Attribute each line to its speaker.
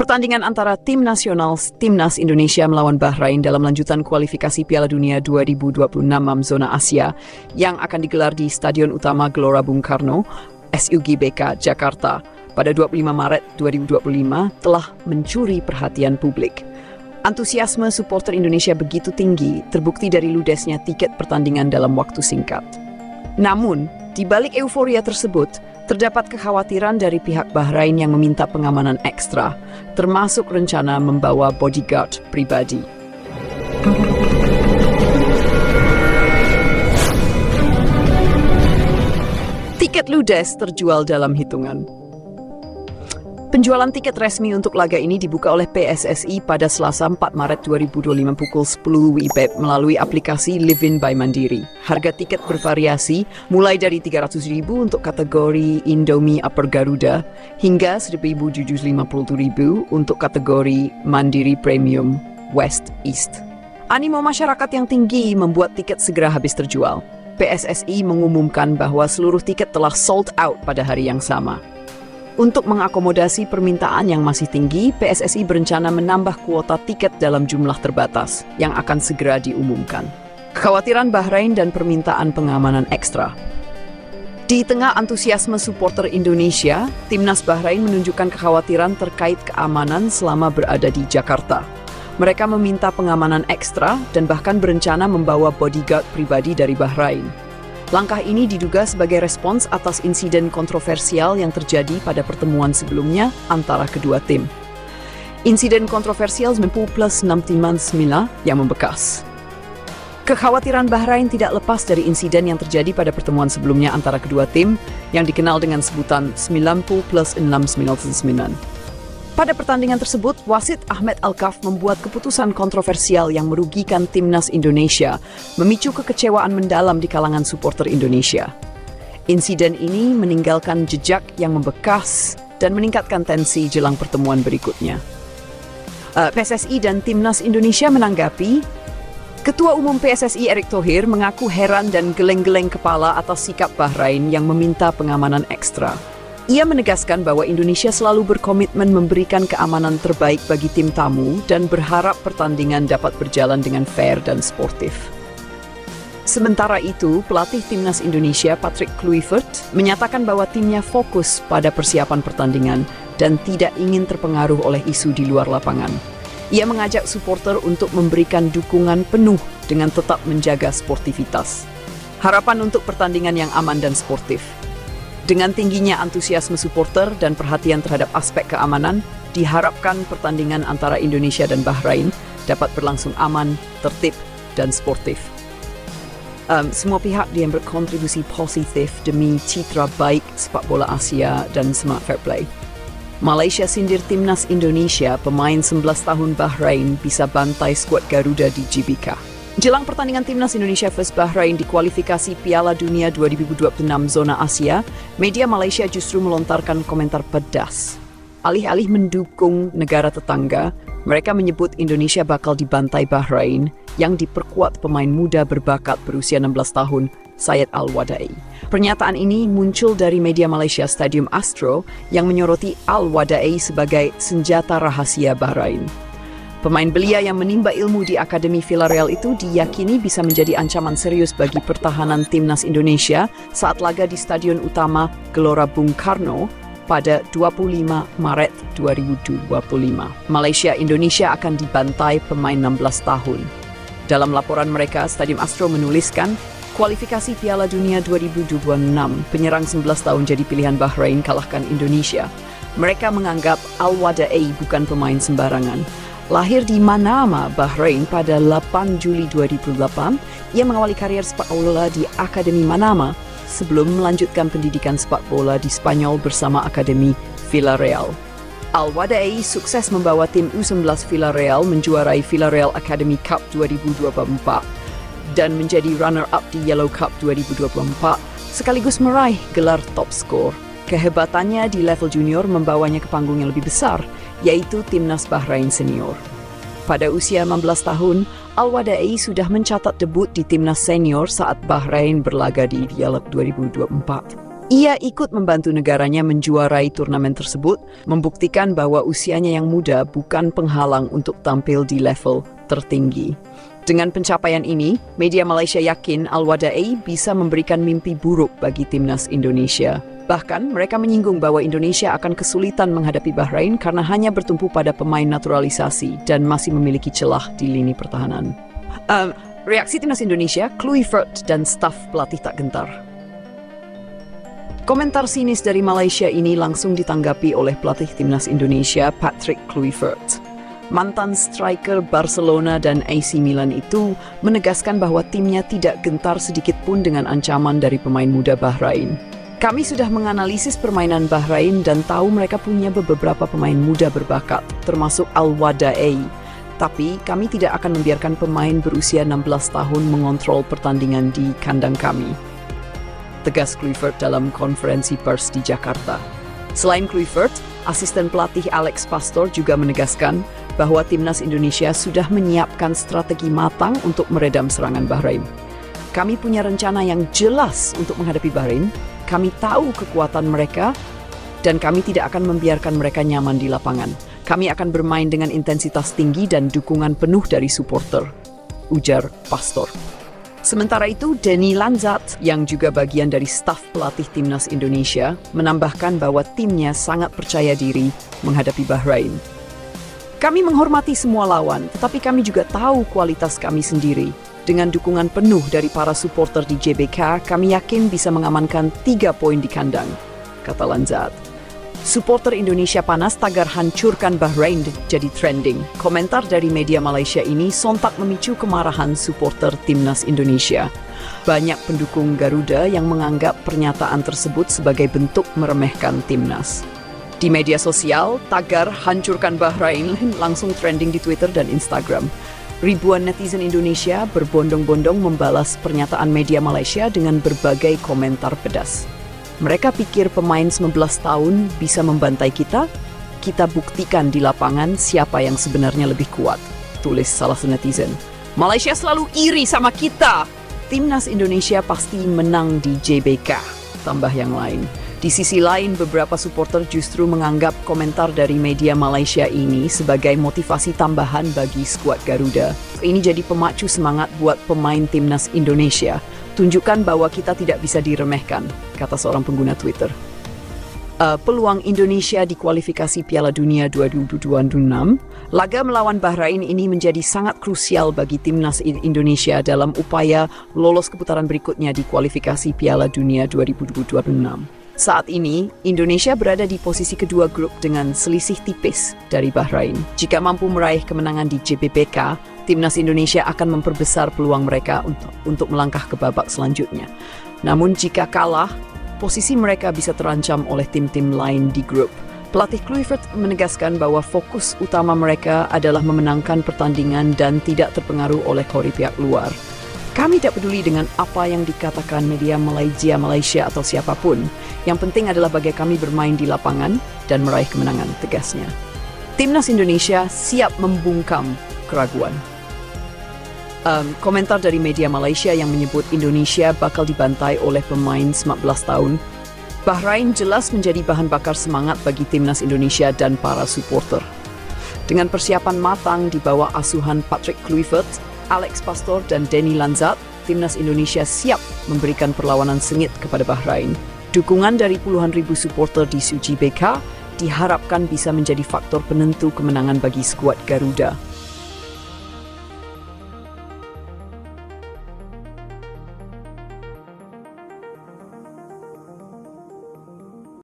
Speaker 1: Pertandingan antara tim nasional Timnas Indonesia melawan Bahrain dalam lanjutan kualifikasi Piala Dunia 2026 zona Asia yang akan digelar di Stadion Utama Gelora Bung Karno, SUGBK, Jakarta pada 25 Maret 2025 telah mencuri perhatian publik. Antusiasme supporter Indonesia begitu tinggi terbukti dari ludesnya tiket pertandingan dalam waktu singkat. Namun, di balik euforia tersebut, terdapat kekhawatiran dari pihak Bahrain yang meminta pengamanan ekstra, termasuk rencana membawa bodyguard pribadi. Tiket ludes terjual dalam hitungan. Penjualan tiket resmi untuk laga ini dibuka oleh PSSI pada Selasa 4 Maret 2025 pukul 10 WIB melalui aplikasi Livin by Mandiri. Harga tiket bervariasi mulai dari Rp300.000 untuk kategori Indomie Upper Garuda hingga Rp1.750.000 untuk kategori Mandiri Premium West East. Animo masyarakat yang tinggi membuat tiket segera habis terjual. PSSI mengumumkan bahwa seluruh tiket telah sold out pada hari yang sama. Untuk mengakomodasi permintaan yang masih tinggi, PSSI berencana menambah kuota tiket dalam jumlah terbatas yang akan segera diumumkan. Kekhawatiran Bahrain dan permintaan pengamanan ekstra. Di tengah antusiasme supporter Indonesia, Timnas Bahrain menunjukkan kekhawatiran terkait keamanan selama berada di Jakarta. Mereka meminta pengamanan ekstra dan bahkan berencana membawa bodyguard pribadi dari Bahrain. Langkah ini diduga sebagai respons atas insiden kontroversial yang terjadi pada pertemuan sebelumnya antara kedua tim. Insiden kontroversial 90+69 yang membekas. Kekhawatiran Bahrain tidak lepas dari insiden yang terjadi pada pertemuan sebelumnya antara kedua tim yang dikenal dengan sebutan 90+699. Pada pertandingan tersebut, wasit Ahmed Alkaf membuat keputusan kontroversial yang merugikan Timnas Indonesia, memicu kekecewaan mendalam di kalangan supporter Indonesia. Insiden ini meninggalkan jejak yang membekas dan meningkatkan tensi jelang pertemuan berikutnya. PSSI dan Timnas Indonesia menanggapi, Ketua Umum PSSI Erick Thohir mengaku heran dan geleng-geleng kepala atas sikap Bahrain yang meminta pengamanan ekstra. Ia menegaskan bahwa Indonesia selalu berkomitmen memberikan keamanan terbaik bagi tim tamu dan berharap pertandingan dapat berjalan dengan fair dan sportif. Sementara itu, pelatih Timnas Indonesia Patrick Kluivert menyatakan bahwa timnya fokus pada persiapan pertandingan dan tidak ingin terpengaruh oleh isu di luar lapangan. Ia mengajak supporter untuk memberikan dukungan penuh dengan tetap menjaga sportivitas. Harapan untuk pertandingan yang aman dan sportif. Dengan tingginya antusiasme supporter dan perhatian terhadap aspek keamanan, diharapkan pertandingan antara Indonesia dan Bahrain dapat berlangsung aman, tertib, dan sportif. Semua pihak yang berkontribusi positif demi citra baik sepak bola Asia dan semangat fair play. Malaysia sindir Timnas Indonesia, pemain 11 tahun Bahrain bisa bantai skuad Garuda di GBK. Jelang pertandingan Timnas Indonesia vs Bahrain di kualifikasi Piala Dunia 2026 zona Asia, media Malaysia justru melontarkan komentar pedas. Alih-alih mendukung negara tetangga, mereka menyebut Indonesia bakal dibantai Bahrain yang diperkuat pemain muda berbakat berusia 16 tahun, Syed Al-Wadai. Pernyataan ini muncul dari media Malaysia Stadium Astro yang menyoroti Al-Wadai sebagai senjata rahasia Bahrain. Pemain belia yang menimba ilmu di Akademi Villarreal itu diyakini bisa menjadi ancaman serius bagi pertahanan Timnas Indonesia saat laga di Stadion Utama Gelora Bung Karno pada 25 Maret 2025. Malaysia-Indonesia akan dibantai pemain 16 tahun. Dalam laporan mereka, Stadium Astro menuliskan, kualifikasi Piala Dunia 2026, penyerang 11 tahun jadi pilihan Bahrain kalahkan Indonesia. Mereka menganggap Al-Wadai bukan pemain sembarangan. Lahir di Manama, Bahrain pada 8 Juli 2008, ia mengawali karier sepak bola di Akademi Manama sebelum melanjutkan pendidikan sepak bola di Spanyol bersama Akademi Villarreal. Al-Wadai sukses membawa tim U19 Villarreal menjuarai Villarreal Academy Cup 2024 dan menjadi runner-up di Yellow Cup 2024 sekaligus meraih gelar top skor. Kehebatannya di level junior membawanya ke panggung yang lebih besar, yaitu Timnas Bahrain Senior. Pada usia 16 tahun, Al-Wadai sudah mencatat debut di Timnas Senior saat Bahrain berlaga di Piala 2024. Ia ikut membantu negaranya menjuarai turnamen tersebut, membuktikan bahwa usianya yang muda bukan penghalang untuk tampil di level tertinggi. Dengan pencapaian ini, media Malaysia yakin Al-Wadai bisa memberikan mimpi buruk bagi timnas Indonesia. Bahkan, mereka menyinggung bahwa Indonesia akan kesulitan menghadapi Bahrain karena hanya bertumpu pada pemain naturalisasi dan masih memiliki celah di lini pertahanan. Reaksi timnas Indonesia, Kluivert dan staf pelatih tak gentar. Komentar sinis dari Malaysia ini langsung ditanggapi oleh pelatih timnas Indonesia, Patrick Kluivert. Mantan striker Barcelona dan AC Milan itu menegaskan bahwa timnya tidak gentar sedikit pun dengan ancaman dari pemain muda Bahrain. Kami sudah menganalisis permainan Bahrain dan tahu mereka punya beberapa pemain muda berbakat, termasuk Al-Wadai. Tapi kami tidak akan membiarkan pemain berusia 16 tahun mengontrol pertandingan di kandang kami, tegas Kluivert dalam konferensi pers di Jakarta. Selain Kluivert, asisten pelatih Alex Pastor juga menegaskan bahwa timnas Indonesia sudah menyiapkan strategi matang untuk meredam serangan Bahrain. Kami punya rencana yang jelas untuk menghadapi Bahrain. Kami tahu kekuatan mereka dan kami tidak akan membiarkan mereka nyaman di lapangan. Kami akan bermain dengan intensitas tinggi dan dukungan penuh dari supporter, ujar Pastor. Sementara itu, Denny Lanzat, yang juga bagian dari staf pelatih timnas Indonesia, menambahkan bahwa timnya sangat percaya diri menghadapi Bahrain. Kami menghormati semua lawan, tetapi kami juga tahu kualitas kami sendiri. Dengan dukungan penuh dari para supporter di JBK, kami yakin bisa mengamankan 3 poin di kandang, kata Lanzat. Supporter Indonesia panas tagar hancurkan Bahrain jadi trending. Komentar dari media Malaysia ini sontak memicu kemarahan supporter timnas Indonesia. Banyak pendukung Garuda yang menganggap pernyataan tersebut sebagai bentuk meremehkan timnas. Di media sosial, tagar hancurkan Bahrain langsung trending di Twitter dan Instagram. Ribuan netizen Indonesia berbondong-bondong membalas pernyataan media Malaysia dengan berbagai komentar pedas. Mereka pikir pemain 19 tahun bisa membantai kita? Kita buktikan di lapangan siapa yang sebenarnya lebih kuat, tulis salah satu netizen. Malaysia selalu iri sama kita. Timnas Indonesia pasti menang di JBK, tambah yang lain. Di sisi lain, beberapa supporter justru menganggap komentar dari media Malaysia ini sebagai motivasi tambahan bagi skuad Garuda. Ini jadi pemacu semangat buat pemain timnas Indonesia. Tunjukkan bahwa kita tidak bisa diremehkan, kata seorang pengguna Twitter. Peluang Indonesia di kualifikasi Piala Dunia 2026, laga melawan Bahrain ini menjadi sangat krusial bagi timnas Indonesia dalam upaya lolos ke putaran berikutnya di kualifikasi Piala Dunia 2026. Saat ini, Indonesia berada di posisi kedua grup dengan selisih tipis dari Bahrain. Jika mampu meraih kemenangan di JBK, timnas Indonesia akan memperbesar peluang mereka untuk melangkah ke babak selanjutnya. Namun jika kalah, posisi mereka bisa terancam oleh tim-tim lain di grup. Pelatih Kluivert menegaskan bahwa fokus utama mereka adalah memenangkan pertandingan dan tidak terpengaruh oleh kori pihak luar. Kami tidak peduli dengan apa yang dikatakan media Malaysia atau siapapun. Yang penting adalah bagaimana kami bermain di lapangan dan meraih kemenangan, tegasnya. Timnas Indonesia siap membungkam keraguan. Komentar dari media Malaysia yang menyebut Indonesia bakal dibantai oleh pemain 19 tahun. Bahrain jelas menjadi bahan bakar semangat bagi timnas Indonesia dan para supporter. Dengan persiapan matang di bawah asuhan Patrick Kluivert, Alex Pastor dan Denny Lanzat, timnas Indonesia siap memberikan perlawanan sengit kepada Bahrain. Dukungan dari puluhan ribu supporter di JBK diharapkan bisa menjadi faktor penentu kemenangan bagi skuad Garuda.